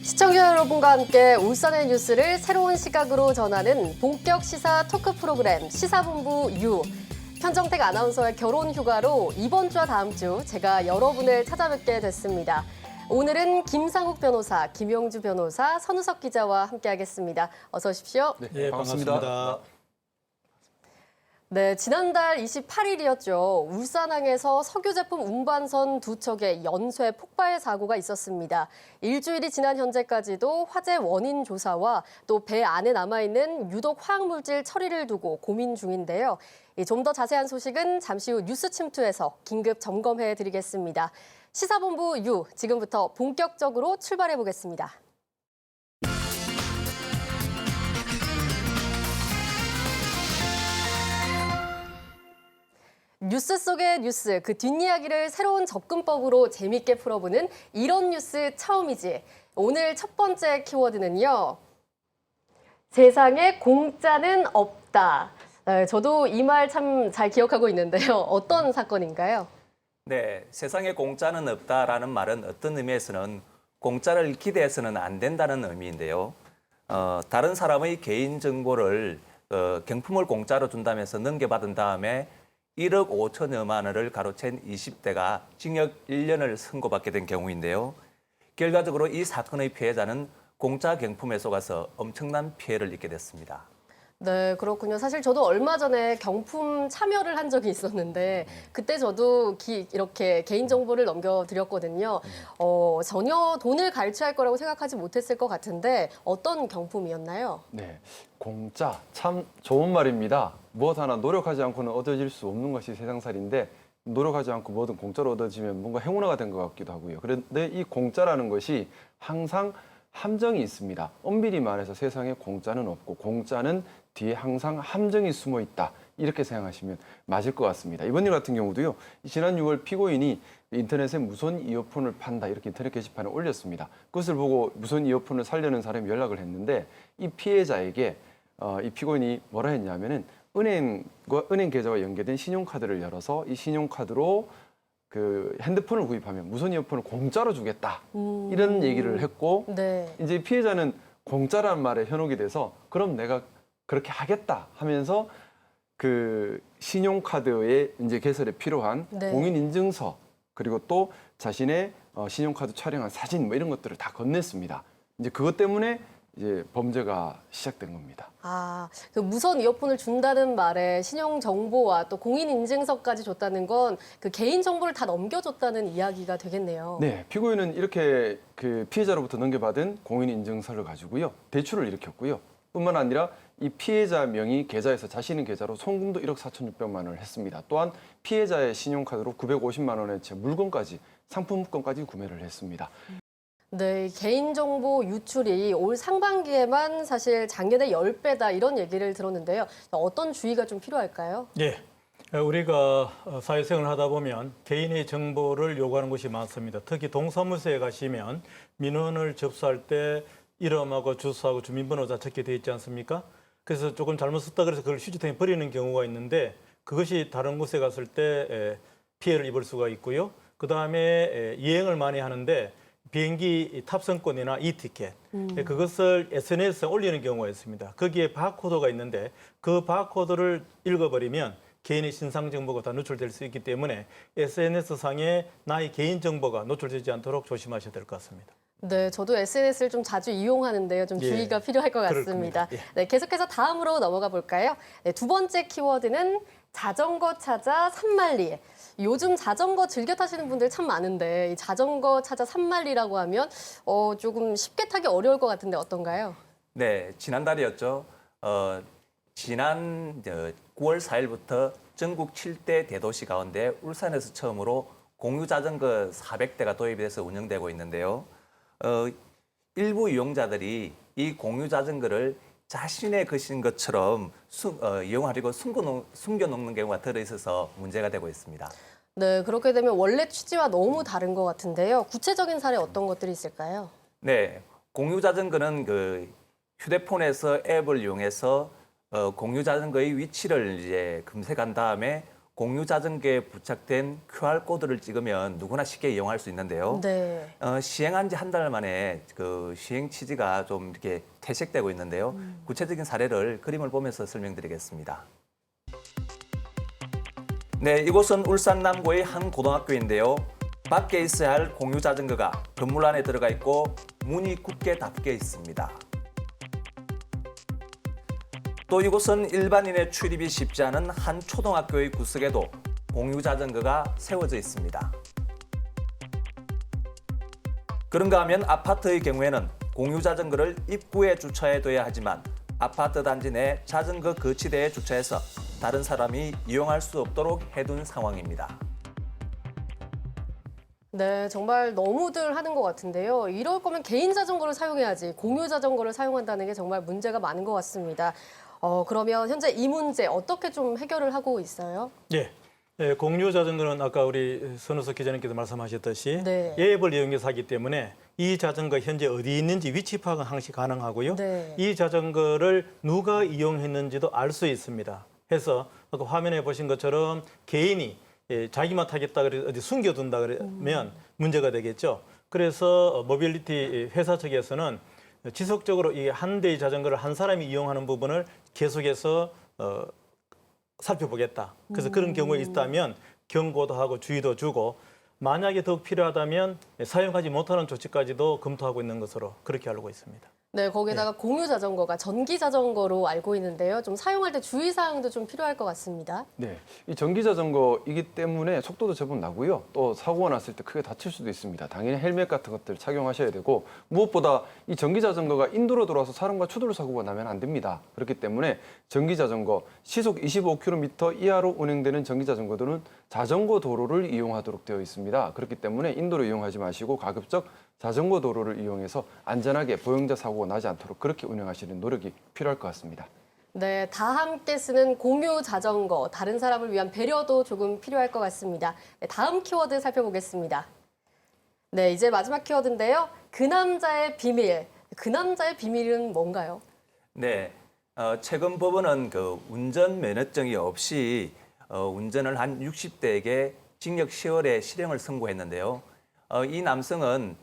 시청자 여러분과 함께 울산의 뉴스를 새로운 시각으로 전하는 본격 시사 토크 프로그램 시사본부 U. 현정택 아나운서의 결혼 휴가로 이번 주와 다음 주 제가 여러분을 찾아뵙게 됐습니다. 오늘은 김상욱 변호사, 김용주 변호사, 선우석 기자와 함께하겠습니다. 어서 오십시오. 네, 반갑습니다. 네, 지난달 28일이었죠. 울산항에서 석유 제품 운반선 두 척의 연쇄 폭발 사고가 있었습니다. 일주일이 지난 현재까지도 화재 원인 조사와 또 배 안에 남아있는 유독 화학물질 처리를 두고 고민 중인데요. 좀 더 자세한 소식은 잠시 후 뉴스 침투에서 긴급 점검해 드리겠습니다. 시사본부 U, 지금부터 본격적으로 출발해 보겠습니다. 뉴스 속의 뉴스, 그 뒷이야기를 새로운 접근법으로 재밌게 풀어보는 이런 뉴스 처음이지. 오늘 첫 번째 키워드는요. 세상에 공짜는 없다. 저도 이 말 참 잘 기억하고 있는데요. 어떤 사건인가요? 네, 세상에 공짜는 없다라는 말은 어떤 의미에서는 공짜를 기대해서는 안 된다는 의미인데요. 다른 사람의 개인 정보를 경품을 공짜로 준다면서 넘겨받은 다음에 1억 5천여만 원을 가로챈 20대가 징역 1년을 선고받게 된 경우인데요. 결과적으로 이 사건의 피해자는 공짜 경품에 속아서 엄청난 피해를 입게 됐습니다. 네, 그렇군요. 사실 저도 얼마 전에 경품 참여를 한 적이 있었는데 그때 저도 이렇게 개인정보를 넘겨드렸거든요. 전혀 돈을 갈취할 거라고 생각하지 못했을 것 같은데 어떤 경품이었나요? 네, 공짜 참 좋은 말입니다. 무엇 하나 노력하지 않고는 얻어질 수 없는 것이 세상살인데 노력하지 않고 뭐든 공짜로 얻어지면 뭔가 행운아가 된 것 같기도 하고요. 그런데 이 공짜라는 것이 항상 함정이 있습니다. 엄밀히 말해서 세상에 공짜는 없고 공짜는 뒤에 항상 함정이 숨어 있다. 이렇게 생각하시면 맞을 것 같습니다. 이번 일 같은 경우도요. 지난 6월 피고인이 인터넷에 무선 이어폰을 판다 이렇게 인터넷 게시판에 올렸습니다. 그것을 보고 무선 이어폰을 사려는 사람이 연락을 했는데 이 피해자에게 이 피고인이 뭐라 했냐면은 은행 계좌와 연계된 신용카드를 열어서 이 신용카드로 그 핸드폰을 구입하면 무선 이어폰을 공짜로 주겠다 이런 얘기를 했고 네. 이제 피해자는 공짜라는 말에 현혹이 돼서 그럼 내가 그렇게 하겠다 하면서 그 신용카드의 이제 개설에 필요한 네. 공인인증서 그리고 또 자신의 신용카드 촬영한 사진 뭐 이런 것들을 다 건넸습니다. 이제 그것 때문에 이제 범죄가 시작된 겁니다. 아, 그 무선 이어폰을 준다는 말에 신용 정보와 또 공인 인증서까지 줬다는 건 그 개인 정보를 다 넘겨줬다는 이야기가 되겠네요. 네, 피고인은 이렇게 그 피해자로부터 넘겨받은 공인 인증서를 가지고요 대출을 일으켰고요. 뿐만 아니라 이 피해자 명의 계좌에서 자신의 계좌로 송금도 1억 4,600만 원을 했습니다. 또한 피해자의 신용카드로 950만 원의 물건까지 상품권까지 구매를 했습니다. 네, 개인정보 유출이 올 상반기에만 사실 작년에 10배다 이런 얘기를 들었는데요. 어떤 주의가 좀 필요할까요? 예, 우리가 사회생활을 하다 보면 개인의 정보를 요구하는 것이 많습니다. 특히 동사무소에 가시면 민원을 접수할 때 이름하고 주소하고 주민번호가 적게 되어 있지 않습니까? 그래서 조금 잘못 썼다 그래서 그걸 휴지통에 버리는 경우가 있는데 그것이 다른 곳에 갔을 때 피해를 입을 수가 있고요. 그다음에 여행을 많이 하는데 비행기 탑승권이나 이티켓 그것을 SNS에 올리는 경우가 있습니다. 거기에 바코드가 있는데 그 바코드를 읽어버리면 개인의 신상 정보가 다 노출될 수 있기 때문에 SNS상에 나의 개인 정보가 노출되지 않도록 조심하셔야 될 것 같습니다. 네, 저도 SNS를 좀 자주 이용하는데요. 좀 주의가 필요할 것 같습니다. 예. 네, 계속해서 다음으로 넘어가 볼까요? 네, 두 번째 키워드는 자전거 찾아 산만리. 요즘 자전거 즐겨 타시는 분들 참 많은데 이 자전거 찾아 산만리라고 하면 조금 쉽게 타기 어려울 것 같은데 어떤가요? 네, 지난달이었죠. 지난 9월 4일부터 전국 7대 대도시 가운데 울산에서 처음으로 공유 자전거 400대가 도입이 돼서 운영되고 있는데요. 일부 이용자들이 이 공유 자전거를 자신의 것인 것처럼 이용하려고 숨겨놓는 경우가 들어있어서 문제가 되고 있습니다. 네, 그렇게 되면 원래 취지와 너무 다른 것 같은데요. 구체적인 사례 어떤 것들이 있을까요? 네, 공유 자전거는 그 휴대폰에서 앱을 이용해서 공유 자전거의 위치를 이제 검색한 다음에 공유 자전거에 부착된 QR코드를 찍으면 누구나 쉽게 이용할 수 있는데요. 네. 시행한 지 한 달 만에 그 시행 취지가 좀 이렇게 퇴색되고 있는데요. 구체적인 사례를 그림을 보면서 설명드리겠습니다. 네, 이곳은 울산 남구의 한 고등학교인데요. 밖에 있어야 할 공유 자전거가 건물 안에 들어가 있고 문이 굳게 닫혀 있습니다. 또 이곳은 일반인의 출입이 쉽지 않은 한 초등학교의 구석에도 공유 자전거가 세워져 있습니다. 그런가 하면 아파트의 경우에는 공유 자전거를 입구에 주차해둬야 하지만 아파트 단지 내 자전거 거치대에 주차해서 다른 사람이 이용할 수 없도록 해둔 상황입니다. 네, 정말 너무들 하는 것 같은데요. 이럴 거면 개인 자전거를 사용해야지 공유 자전거를 사용한다는 게 정말 문제가 많은 것 같습니다. 그러면 현재 이 문제 어떻게 좀 해결을 하고 있어요? 예. 공유 자전거는 아까 우리 선우석 기자님께서 말씀하셨듯이 네. 앱을 이용해서 하기 때문에 이 자전거 현재 어디 있는지 위치 파악은 항시 가능하고요. 네. 이 자전거를 누가 이용했는지도 알 수 있습니다. 해서 아까 화면에 보신 것처럼 개인이 자기만 타겠다 그래 어디 숨겨둔다 그러면 문제가 되겠죠. 그래서 모빌리티 회사 측에서는 지속적으로 이 한 대의 자전거를 한 사람이 이용하는 부분을 계속해서 살펴보겠다. 그래서 그런 경우에 있다면 경고도 하고 주의도 주고 만약에 더욱 필요하다면 사용하지 못하는 조치까지도 검토하고 있는 것으로 그렇게 알고 있습니다. 네, 거기다가 공유 자전거가 전기 자전거로 알고 있는데요. 좀 사용할 때 주의사항도 좀 필요할 것 같습니다. 네, 이 전기 자전거이기 때문에 속도도 제법 나고요. 또 사고가 났을 때 크게 다칠 수도 있습니다. 당연히 헬멧 같은 것들 착용하셔야 되고 무엇보다 이 전기 자전거가 인도로 들어와서 사람과 추돌 사고가 나면 안 됩니다. 그렇기 때문에 전기 자전거 시속 25km 이하로 운행되는 전기 자전거들은 자전거 도로를 이용하도록 되어 있습니다. 그렇기 때문에 인도로 이용하지 마시고 가급적 자전거 도로를 이용해서 안전하게 보행자 사고가 나지 않도록 그렇게 운행하시는 노력이 필요할 것 같습니다. 네, 다 함께 쓰는 공유 자전거, 다른 사람을 위한 배려도 조금 필요할 것 같습니다. 네, 다음 키워드 살펴보겠습니다. 네, 이제 마지막 키워드인데요. 그 남자의 비밀. 그 남자의 비밀은 뭔가요? 네, 최근 법원은 그 운전 면허증이 없이 운전을 한 60대에게 징역 10월에 실형을 선고했는데요. 이 남성은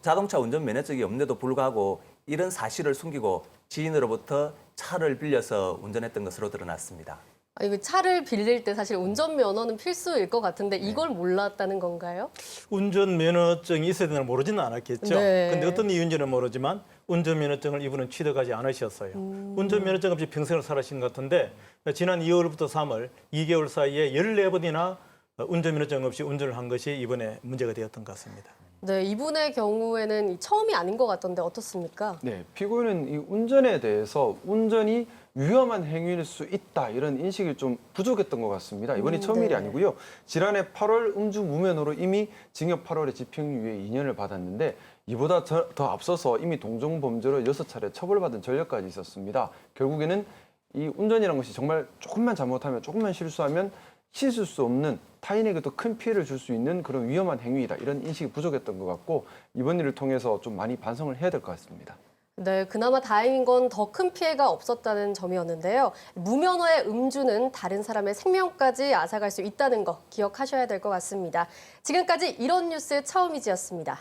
자동차 운전 면허증이 없는데도 불구하고 이런 사실을 숨기고 지인으로부터 차를 빌려서 운전했던 것으로 드러났습니다. 이거 차를 빌릴 때 사실 운전면허는 필수일 것 같은데 이걸 몰랐다는 건가요? 운전 면허증이 있어야 되나 모르지는 않았겠죠. 네. 근데 어떤 이유인지는 모르지만 운전 면허증을 이분은 취득하지 않으셨어요. 운전 면허증 없이 평생을 살아신 것 같은데 지난 2월부터 3월 2개월 사이에 14번이나 운전 면허증 없이 운전을 한 것이 이번에 문제가 되었던 것 같습니다. 네, 이분의 경우에는 처음이 아닌 것 같던데 어떻습니까? 네, 피고인은 이 운전에 대해서 운전이 위험한 행위일 수 있다 이런 인식이 좀 부족했던 것 같습니다. 이번이 처음 일이 네. 아니고요. 지난해 8월 음주 무면허로 이미 징역 8월에 집행유예 2년을 받았는데 이보다 더 앞서서 이미 동종 범죄로 6차례 처벌받은 전력까지 있었습니다. 결국에는 이 운전이라는 것이 정말 조금만 잘못하면 조금만 실수하면 씻을 수 없는 타인에게도 큰 피해를 줄 수 있는 그런 위험한 행위이다. 이런 인식이 부족했던 것 같고 이번 일을 통해서 좀 많이 반성을 해야 될 것 같습니다. 네, 그나마 다행인 건 더 큰 피해가 없었다는 점이었는데요. 무면허의 음주는 다른 사람의 생명까지 앗아갈 수 있다는 거 기억하셔야 될 것 같습니다. 지금까지 이런 뉴스 처음이지였습니다.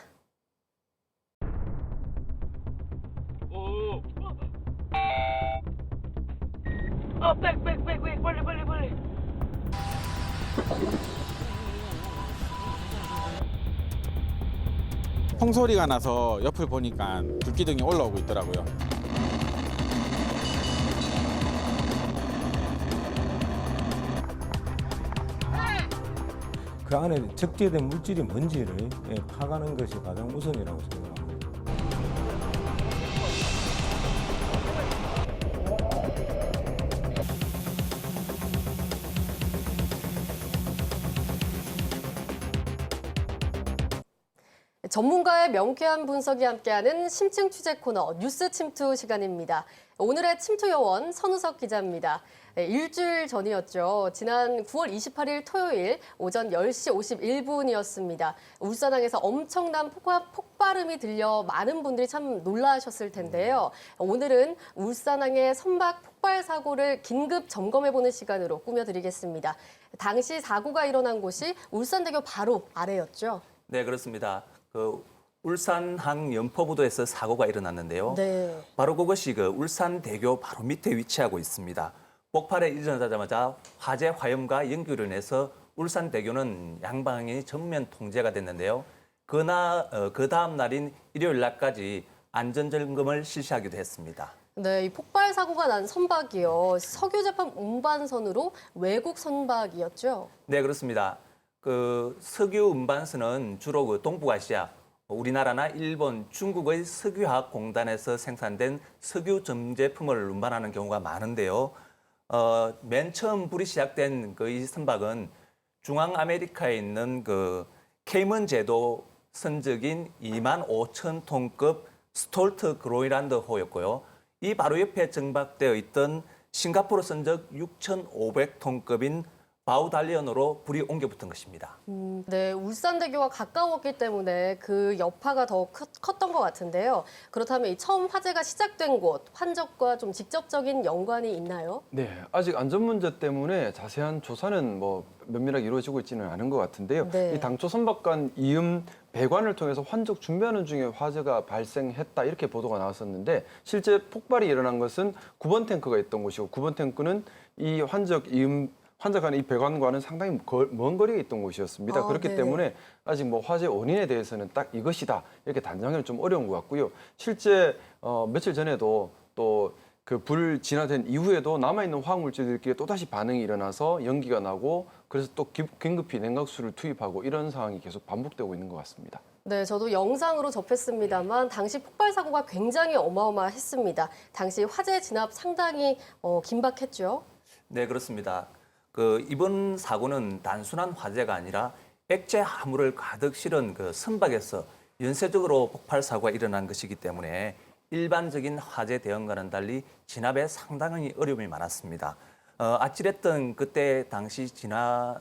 백, 빨리. 홍소리가 나서 옆을 보니까 불기둥이 올라오고 있더라고요. 그 안에 적재된 물질이 뭔지를 파가는 것이 가장 우선이라고 생각합니다. 전문가의 명쾌한 분석이 함께하는 심층 취재 코너 뉴스 침투 시간입니다. 오늘의 침투 요원 선우석 기자입니다. 네, 일주일 전이었죠. 지난 9월 28일 토요일 오전 10시 51분이었습니다. 울산항에서 엄청난 폭발음이 들려 많은 분들이 참 놀라셨을 텐데요. 오늘은 울산항의 선박 폭발 사고를 긴급 점검해보는 시간으로 꾸며드리겠습니다. 당시 사고가 일어난 곳이 울산대교 바로 아래였죠. 네, 그렇습니다. 울산항 연포부도에서 사고가 일어났는데요. 네. 바로 그것이 울산대교 바로 밑에 위치하고 있습니다. 폭발에 일어나자마자 화재 화염과 연기로 인해서 울산대교는 양방향이 전면 통제가 됐는데요. 그 다음 날인 일요일 날까지 안전점검을 실시하기도 했습니다. 네, 이 폭발 사고가 난 선박이요. 석유 제품 운반선으로 외국 선박이었죠. 네, 그렇습니다. 석유 운반선은 주로 동북아시아, 우리나라나 일본, 중국의 석유화학 공단에서 생산된 석유 전제품을 운반하는 경우가 많은데요. 맨 처음 불이 시작된 이 선박은 중앙 아메리카에 있는 케이먼 제도 선적인 25,000톤급 스톨트 그로인란드호였고요. 이 바로 옆에 정박되어 있던 싱가포르 선적 6,500톤급인 바우달리언으로 불이 옮겨붙은 것입니다. 네, 울산대교와 가까웠기 때문에 그 여파가 더 컸던 것 같은데요. 그렇다면 이 처음 화재가 시작된 곳, 환적과 좀 직접적인 연관이 있나요? 네, 아직 안전 문제 때문에 자세한 조사는 면밀하게 이루어지고 있지는 않은 것 같은데요. 네. 이 당초 선박간 이음 배관을 통해서 환적 준비하는 중에 화재가 발생했다 이렇게 보도가 나왔었는데 실제 폭발이 일어난 것은 9번 탱크가 있던 곳이고 9번 탱크는 이 환적하는 이 배관과는 상당히 먼 거리에 있던 곳이었습니다. 그렇기 네네. 때문에 아직 화재 원인에 대해서는 딱 이것이다 이렇게 단정하기는 좀 어려운 것 같고요. 실제 며칠 전에도 또 그 불 진화된 이후에도 남아있는 화학물질들끼리 또다시 반응이 일어나서 연기가 나고 그래서 또 긴급히 냉각수를 투입하고 이런 상황이 계속 반복되고 있는 것 같습니다. 네, 저도 영상으로 접했습니다만 당시 폭발 사고가 굉장히 어마어마했습니다. 당시 화재 진압 상당히 긴박했죠. 네, 그렇습니다. 이번 사고는 단순한 화재가 아니라 액체 화물을 가득 실은 선박에서 연쇄적으로 폭발 사고가 일어난 것이기 때문에 일반적인 화재 대응과는 달리 진압에 상당히 어려움이 많았습니다. 아찔했던 그때 당시 진화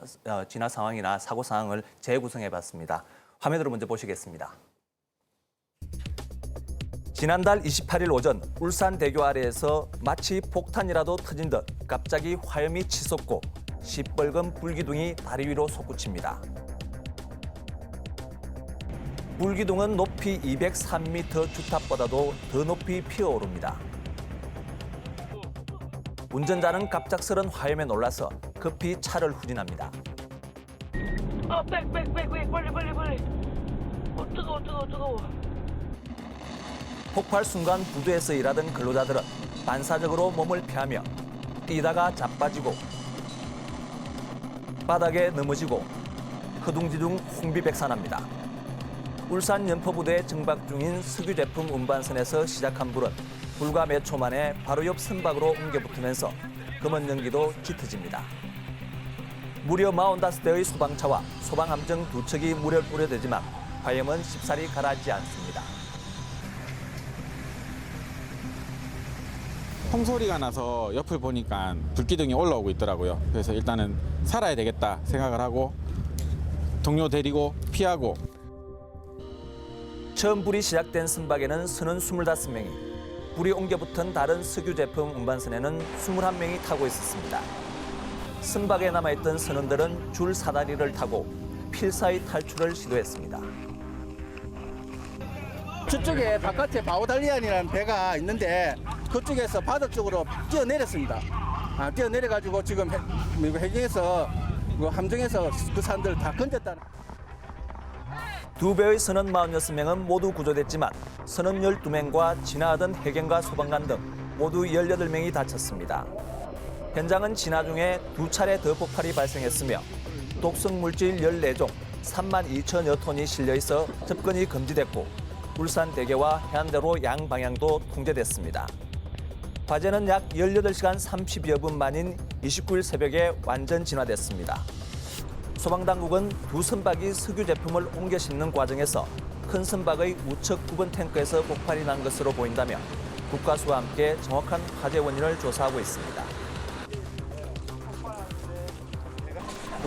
상황이나 사고 상황을 재구성해봤습니다. 화면으로 먼저 보시겠습니다. 지난달 28일 오전 울산대교 아래에서 마치 폭탄이라도 터진 듯 갑자기 화염이 치솟고 시뻘건 불기둥이 다리 위로 솟구칩니다. 불기둥은 높이 203m 주탑보다도 더 높이 피어오릅니다. 운전자는 갑작스런 화염에 놀라서 급히 차를 후진합니다. 백, 빨리. 뜨거워. 폭발 순간 부두에서 일하던 근로자들은 반사적으로 몸을 피하며 뛰다가 자빠지고 바닥에 넘어지고 허둥지둥 홍비백산합니다. 울산 연포부대에 정박 중인 석유 제품 운반선에서 시작한 불은 불과 몇 초 만에 바로 옆 선박으로 옮겨붙으면서 검은 연기도 짙어집니다. 무려 45대의 소방차와 소방함정 2척이 물을 뿌려대지만 화염은 쉽사리 가라앉지 않습니다. 홍소리가 나서 옆을 보니까 불기둥이 올라오고 있더라고요. 그래서 일단은 살아야 되겠다 생각을 하고 동료 데리고 피하고. 처음 불이 시작된 선박에는 선원 25명이, 불이 옮겨붙은 다른 석유 제품 운반선에는 21명이 타고 있었습니다. 선박에 남아있던 선원들은 줄 사다리를 타고 필사의 탈출을 시도했습니다. 저쪽에 바깥에 바우달리안이라는 배가 있는데 그쪽에서 바다 쪽으로 뛰어내렸습니다. 뛰어내려가지고 지금 해경에서 함정에서 그 사람들 다 건졌다는. 2배의 선원 46명은 모두 구조됐지만 선원 12명과 지나가던 해경과 소방관 등 모두 18명이 다쳤습니다. 현장은 진화 중에 2차례 더 폭발이 발생했으며 독성 물질 14종 32,000여 톤이 실려 있어 접근이 금지됐고 울산대교와 해안대로 양방향도 통제됐습니다. 화재는 약 18시간 30여 분 만인 29일 새벽에 완전 진화됐습니다. 소방당국은 두 선박이 석유 제품을 옮겨 싣는 과정에서 큰 선박의 우측 9번 탱크에서 폭발이 난 것으로 보인다며 국가수와 함께 정확한 화재 원인을 조사하고 있습니다.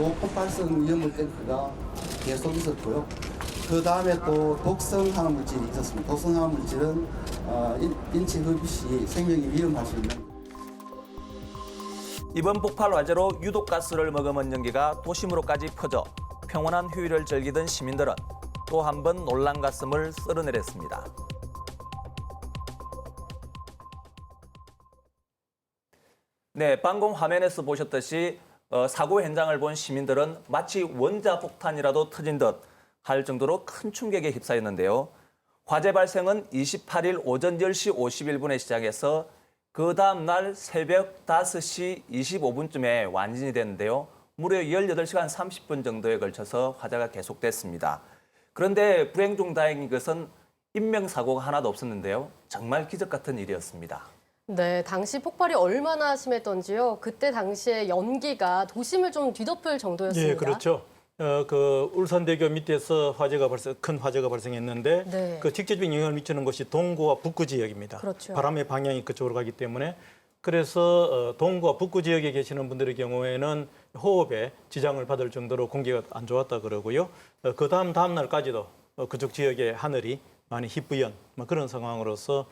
고폭발성 위험물 탱크가 계속 있었고요. 그 다음에 또 독성 화학 물질이 있었습니다. 독성 화학 물질은 인체 흡입 시 생명이 위험할 수 있는. 이번 폭발 화재로 유독가스를 머금은 연기가 도심으로까지 퍼져 평온한 휴일을 즐기던 시민들은 또 한 번 놀란 가슴을 쓸어내렸습니다. 네, 방금 화면에서 보셨듯이 사고 현장을 본 시민들은 마치 원자폭탄이라도 터진 듯 할 정도로 큰 충격에 휩싸였는데요. 화재 발생은 28일 오전 10시 51분에 시작해서 그 다음 날 새벽 5시 25분쯤에 완전이 됐는데요. 무려 18시간 30분 정도에 걸쳐서 화재가 계속됐습니다. 그런데 불행 중 다행인 것은 인명사고가 하나도 없었는데요. 정말 기적 같은 일이었습니다. 네, 당시 폭발이 얼마나 심했던지요. 그때 당시에 연기가 도심을 좀 뒤덮을 정도였습니다. 예, 그렇죠. 그 울산대교 밑에서 큰 화재가 발생했는데 네. 그 직접적인 영향을 미치는 곳이 동구와 북구 지역입니다. 그렇죠. 바람의 방향이 그쪽으로 가기 때문에 그래서 동구와 북구 지역에 계시는 분들의 경우에는 호흡에 지장을 받을 정도로 공기가 안 좋았다 그러고요. 그 다음 날까지도 그쪽 지역의 하늘이 많이 희뿌연 그런 상황으로서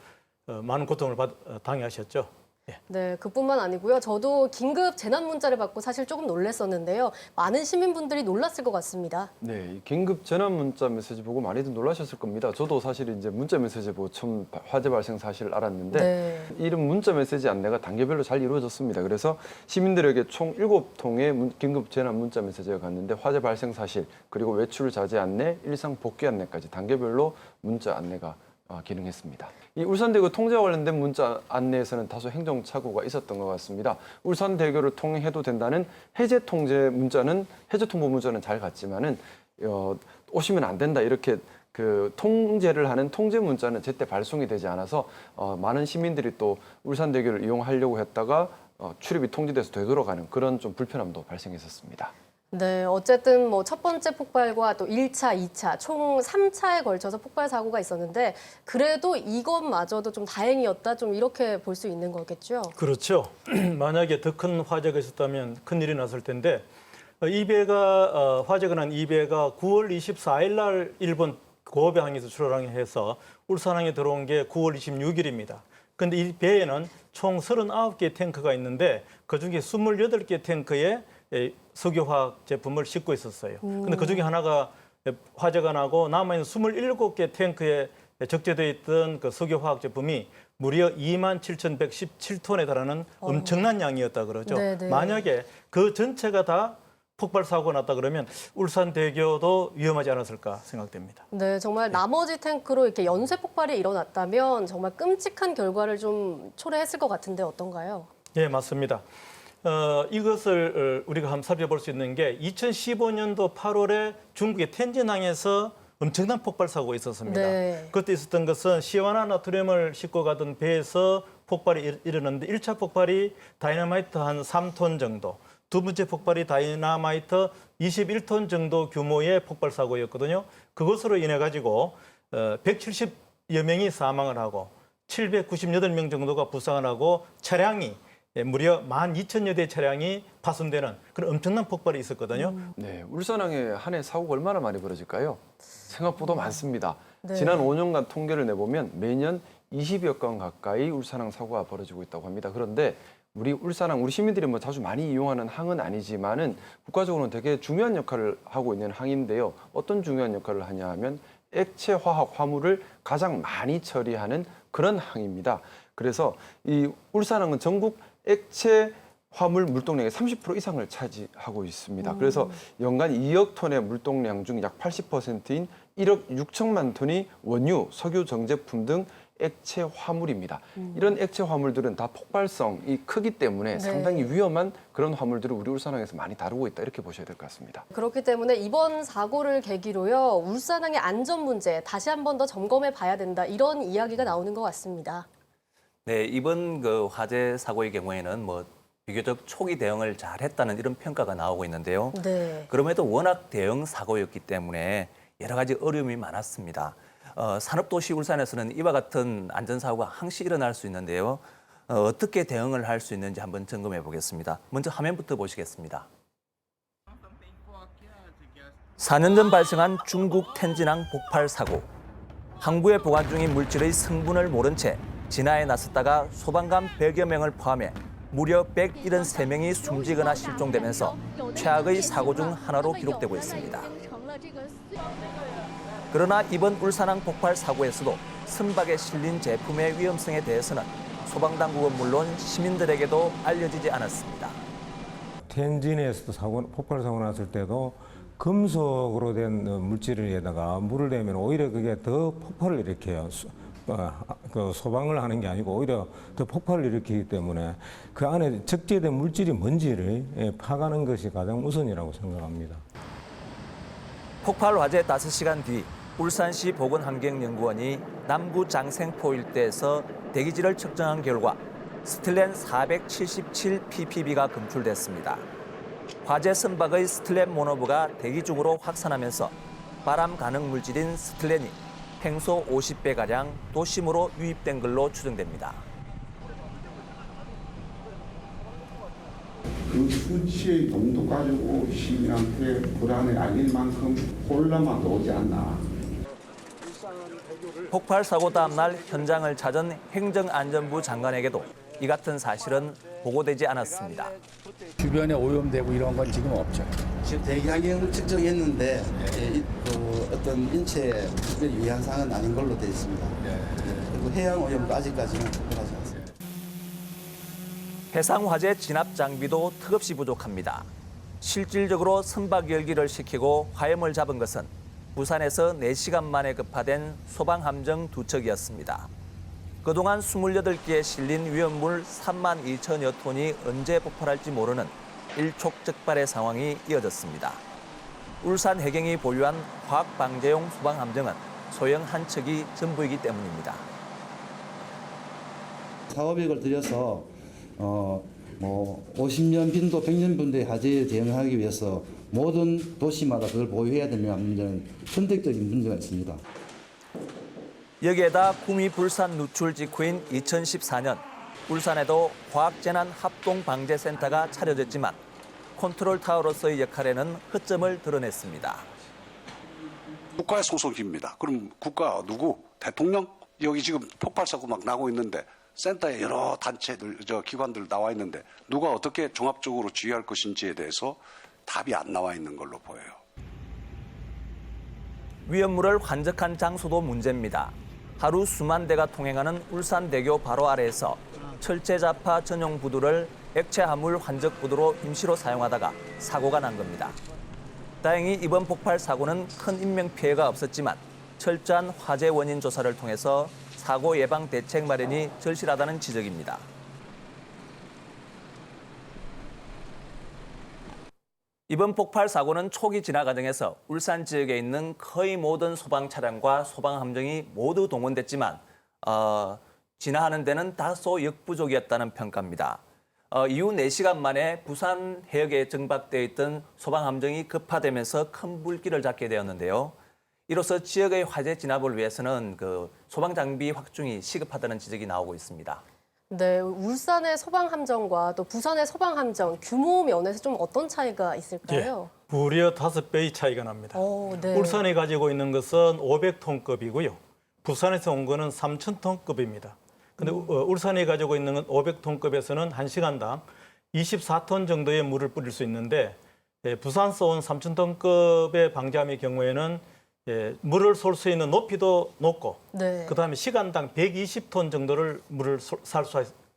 많은 고통을 당해하셨죠. 네, 그뿐만 아니고요. 저도 긴급 재난 문자를 받고 사실 조금 놀랐었는데요. 많은 시민분들이 놀랐을 것 같습니다. 네, 이 긴급 전화 문자 메시지 보고 많이들 놀라셨을 겁니다. 저도 사실 이제 문자 메시지 보고 처음 화재 발생 사실을 알았는데 네. 이런 문자 메시지 안내가 단계별로 잘 이루어졌습니다. 그래서 시민들에게 총 7통의 긴급 재난 문자 메시지가 갔는데 화재 발생 사실, 그리고 외출 자제 안내, 일상 복귀 안내까지 단계별로 문자 안내가 기능했습니다. 이 울산대교 통제와 관련된 문자 안내에서는 다소 행정착오가 있었던 것 같습니다. 울산대교를 통해도 된다는 해제 통보 문자는 잘 갔지만은 오시면 안 된다 이렇게 그 통제를 하는 통제 문자는 제때 발송이 되지 않아서 많은 시민들이 또 울산대교를 이용하려고 했다가 출입이 통제돼서 되돌아가는 그런 좀 불편함도 발생했었습니다. 네, 어쨌든 뭐 첫 번째 폭발과 또 1차, 2차, 총 3차에 걸쳐서 폭발 사고가 있었는데 그래도 이것마저도 좀 다행이었다, 좀 이렇게 볼 수 있는 거겠죠? 그렇죠. 만약에 더 큰 화재가 있었다면 큰일이 났을 텐데 이 배가 화재가 난 이 배가 9월 24일 날 일본 고베항에서 출항해서 울산항에 들어온 게 9월 26일입니다. 근데 이 배에는 총 39개 탱크가 있는데 그중에 28개 탱크에 석유화학 제품을 싣고 있었어요. 근데 그중에 하나가 화재가 나고 남아있는 27개 탱크에 적재되어 있던 그 석유화학 제품이 무려 27,117톤에 달하는 엄청난 양이었다 그러죠. 네네. 만약에 그 전체가 다 폭발 사고가 났다 그러면 울산대교도 위험하지 않았을까 생각됩니다. 네, 정말 나머지 탱크로 이렇게 연쇄 폭발이 일어났다면 정말 끔찍한 결과를 좀 초래했을 것 같은데 어떤가요? 예, 맞습니다. 이것을 우리가 한번 살펴볼 수 있는 게 2015년도 8월에 중국의 텐진항에서 엄청난 폭발 사고가 있었습니다. 네. 그때 있었던 것은 시원한 나트륨을 싣고 가던 배에서 폭발이 일어났는데 1차 폭발이 다이너마이트 한 3톤 정도, 두 번째 폭발이 다이너마이트 21톤 정도 규모의 폭발 사고였거든요. 그것으로 인해 가지고 170여 명이 사망을 하고 798명 정도가 부상을 하고 차량이 무려 12,000여 대 차량이 파손되는 그런 엄청난 폭발이 있었거든요. 네, 울산항에 한 해 사고가 얼마나 많이 벌어질까요? 생각보다 많습니다. 네. 지난 5년간 통계를 내보면 매년 20여 건 가까이 울산항 사고가 벌어지고 있다고 합니다. 그런데 우리 울산항, 우리 시민들이 뭐 자주 많이 이용하는 항은 아니지만은 국가적으로는 되게 중요한 역할을 하고 있는 항인데요. 어떤 중요한 역할을 하냐 하면 액체 화학 화물을 가장 많이 처리하는 그런 항입니다. 그래서 이 울산항은 전국 액체 화물 물동량의 30% 이상을 차지하고 있습니다. 그래서 연간 2억 톤의 물동량 중 약 80%인 1억 6천만 톤이 원유, 석유 정제품 등 액체 화물입니다. 이런 액체 화물들은 다 폭발성이 크기 때문에 네. 상당히 위험한 그런 화물들을 우리 울산항에서 많이 다루고 있다 이렇게 보셔야 될 것 같습니다. 그렇기 때문에 이번 사고를 계기로요, 울산항의 안전 문제 다시 한 번 더 점검해 봐야 된다, 이런 이야기가 나오는 것 같습니다. 네, 이번 그 화재 사고의 경우에는 뭐 비교적 초기 대응을 잘했다는 이런 평가가 나오고 있는데요. 네. 그럼에도 워낙 대형 사고였기 때문에 여러 가지 어려움이 많았습니다. 산업도시 울산에서는 이와 같은 안전사고가 항시 일어날 수 있는데요. 어떻게 대응을 할 수 있는지 한번 점검해 보겠습니다. 먼저 화면부터 보시겠습니다. 4년 전 발생한 중국 텐진항 폭발 사고. 항구에 보관 중인 물질의 성분을 모른 채 진화에 나섰다가 소방관 100여 명을 포함해 무려 173명이 숨지거나 실종되면서 최악의 사고 중 하나로 기록되고 있습니다. 그러나 이번 울산항 폭발 사고에서도 선박에 실린 제품의 위험성에 대해서는 소방당국은 물론 시민들에게도 알려지지 않았습니다. 텐진에서도 폭발 사고 났을 때도 금속으로 된 물질에다가 물을 대면 오히려 그게 더 폭발을 일으켜요. 그 소방을 하는 게 아니고 오히려 더 폭발을 일으키기 때문에 그 안에 적재된 물질이 뭔지를 파가는 것이 가장 우선이라고 생각합니다. 폭발 화재 5시간 뒤 울산시 보건환경연구원이 남구 장생포 일대에서 대기질을 측정한 결과 스틸렌 477ppb가 검출됐습니다. 화재 선박의 스틸렌 모노브가 대기 중으로 확산하면서 발암 가능 물질인 스틸렌이 팽소 50배가량 도심으로 유입된 걸로 추정됩니다. 그 수치의 농도 가지고 시민한테 불안에 알릴 만큼 혼란만 오지 않나. 폭발 사고 다음 날 현장을 찾은 행정안전부 장관에게도 이 같은 사실은 보고되지 않았습니다. 주변에 오염되고 이런 건 지금 없죠. 지금 대기 환경을 측정했는데 어떤 인체에 유의한 사항은 아닌 걸로 되어 있습니다. 그리고 해양 오염도 아직까지는 특별하지 않습니다. 해상 화재 진압 장비도 턱없이 부족합니다. 실질적으로 선박 열기를 식히고 화염을 잡은 것은 부산에서 4시간 만에 급파된 소방함정 2척이었습니다. 그동안 28개에 실린 위험물 3만 2천여 톤이 언제 폭발할지 모르는 일촉즉발의 상황이 이어졌습니다. 울산 해경이 보유한 화학방재용 소방함정은 소형 한 척이 전부이기 때문입니다. 사업액을 들여서 50년 빈도, 100년 빈도의 화재에 대응하기 위해서 모든 도시마다 그걸 보유해야 되는 문제는 선택적인 문제가 있습니다. 여기에다 구미 불산 누출 직후인 2014년 울산에도 과학재난합동방재센터가 차려졌지만 컨트롤타워로서의 역할에는 허점을 드러냈습니다. 국가의 소속입니다. 그럼 국가 누구? 대통령? 여기 지금 폭발 사고 막 나고 있는데 센터에 여러 단체들, 기관들 나와 있는데 누가 어떻게 종합적으로 지휘할 것인지에 대해서 답이 안 나와 있는 걸로 보여요. 위험물을 환적한 장소도 문제입니다. 하루 수만 대가 통행하는 울산대교 바로 아래에서 철제자파 전용 부두를 액체 화물 환적 부두로 임시로 사용하다가 사고가 난 겁니다. 다행히 이번 폭발 사고는 큰 인명 피해가 없었지만 철저한 화재 원인 조사를 통해서 사고 예방 대책 마련이 절실하다는 지적입니다. 이번 폭발 사고는 초기 진화 과정에서 울산 지역에 있는 거의 모든 소방 차량과 소방 함정이 모두 동원됐지만 진화하는 데는 다소 역부족이었다는 평가입니다. 이후 4시간 만에 부산 해역에 정박되어 있던 소방 함정이 급파되면서 큰 불길을 잡게 되었는데요. 이로써 지역의 화재 진압을 위해서는 소방 장비 확충이 시급하다는 지적이 나오고 있습니다. 네, 울산의 소방함정과 또 부산의 소방함정 규모 면에서 좀 어떤 차이가 있을까요? 무려 5배의 차이가 납니다. 네. 울산이 가지고 있는 것은 500톤급이고요. 부산에서 온 거는 3,000톤급입니다. 근데 울산이 가지고 있는 건 500톤급에서는 1시간당 24톤 정도의 물을 뿌릴 수 있는데 부산서 온 3,000톤급의 방지함의 경우에는 물을 쏠 수 있는 높이도 높고 그다음에 시간당 120톤 정도를 물을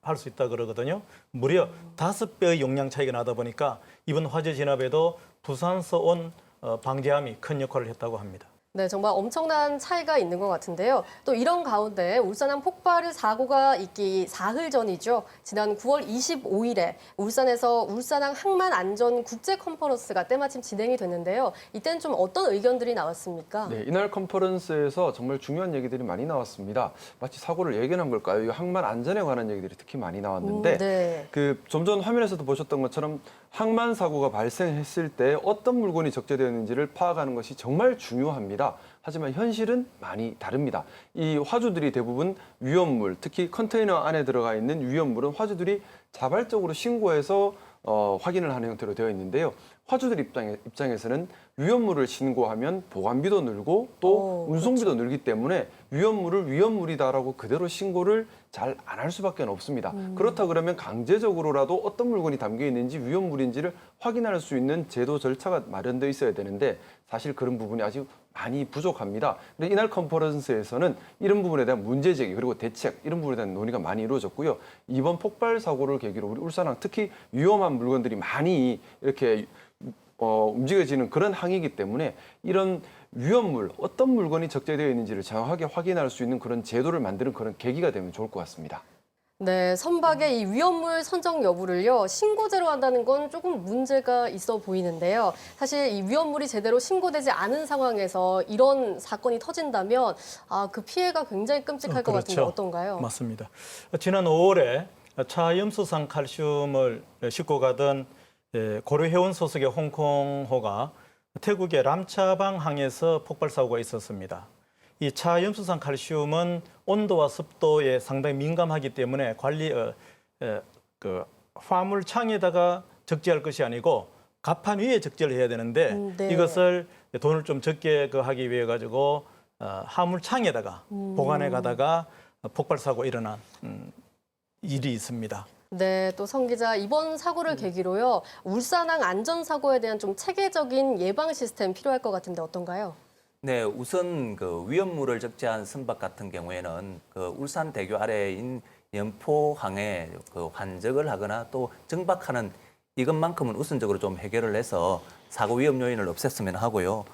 할 수 있다 그러거든요. 무려 5배의 용량 차이가 나다 보니까 이번 화재 진압에도 부산서 온 방지함이 큰 역할을 했다고 합니다. 네, 정말 엄청난 차이가 있는 것 같은데요. 또 이런 가운데 울산항 폭발 사고가 있기 사흘 전이죠. 지난 9월 25일에 울산에서 울산항 항만 안전 국제 컨퍼런스가 때마침 진행이 됐는데요. 이때는 좀 어떤 의견들이 나왔습니까? 네, 이날 컨퍼런스에서 정말 중요한 얘기들이 많이 나왔습니다. 마치 사고를 예견한 걸까요? 이 항만 안전에 관한 얘기들이 특히 많이 나왔는데 좀 전 화면에서도 보셨던 것처럼 항만 사고가 발생했을 때 어떤 물건이 적재되었는지를 파악하는 것이 정말 중요합니다. 하지만 현실은 많이 다릅니다. 이 화주들이 대부분 위험물, 특히 컨테이너 안에 들어가 있는 위험물은 화주들이 자발적으로 신고해서 확인을 하는 형태로 되어 있는데요. 화주들 입장에서는 위험물을 신고하면 보관비도 늘고 또 운송비도 늘기 때문에 위험물을 위험물이다라고 그대로 신고를 잘 안 할 수밖에 없습니다. 그렇다 그러면 강제적으로라도 어떤 물건이 담겨 있는지 위험물인지를 확인할 수 있는 제도 절차가 마련되어 있어야 되는데 사실 그런 부분이 아직 많이 부족합니다. 근데 이날 컨퍼런스에서는 이런 부분에 대한 문제 제기 그리고 대책 이런 부분에 대한 논의가 많이 이루어졌고요. 이번 폭발 사고를 계기로 우리 울산항 특히 위험한 물건들이 많이 이렇게 움직여지는 그런 항이기 때문에 이런 위험물, 어떤 물건이 적재되어 있는지를 정확하게 확인할 수 있는 그런 제도를 만드는 그런 계기가 되면 좋을 것 같습니다. 네, 선박의 이 위험물 선정 여부를요, 신고제로 한다는 건 조금 문제가 있어 보이는데요. 사실 이 위험물이 제대로 신고되지 않은 상황에서 이런 사건이 터진다면 그 피해가 굉장히 끔찍할 것 같은데 어떤가요? 맞습니다. 지난 5월에 차염수산 칼슘을 싣고 가던 고려해운 소속의 홍콩호가 태국의 람차방 항에서 폭발 사고가 있었습니다. 이 차염수산 칼슘은 온도와 습도에 상당히 민감하기 때문에 화물창에다가 적재할 것이 아니고 갑판 위에 적재를 해야 되는데 네. 이것을 돈을 좀 적게 하기 위해 가지고 화물창에다가 보관해 가다가 폭발 사고가 일어난 일이 있습니다. 네, 또 성 기자, 이번 사고를 계기로요, 울산항 안전사고에 대한 좀 체계적인 예방 시스템 필요할 것 같은데 어떤가요? 네, 우선 그 위험물을 적재한 선박 같은 경우에는 그 울산대교 아래인 연포항에 그 환적을 하거나 또 정박하는 이것만큼은 우선적으로 좀 해결을 해서 사고 위험 요인을 없앴으면 하고요.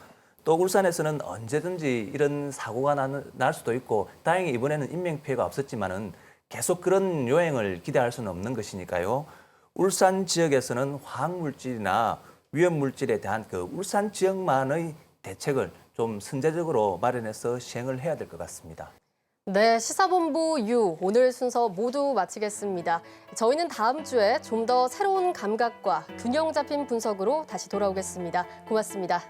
또 울산에서는 언제든지 이런 사고가 날 수도 있고 다행히 이번에는 인명 피해가 없었지만은 계속 그런 요행을 기대할 수는 없는 것이니까요. 울산 지역에서는 화학물질이나 위험물질에 대한 그 울산 지역만의 대책을 좀 선제적으로 마련해서 시행을 해야 될 것 같습니다. 네, 시사본부 U 오늘 순서 모두 마치겠습니다. 저희는 다음 주에 좀 더 새로운 감각과 균형 잡힌 분석으로 다시 돌아오겠습니다. 고맙습니다.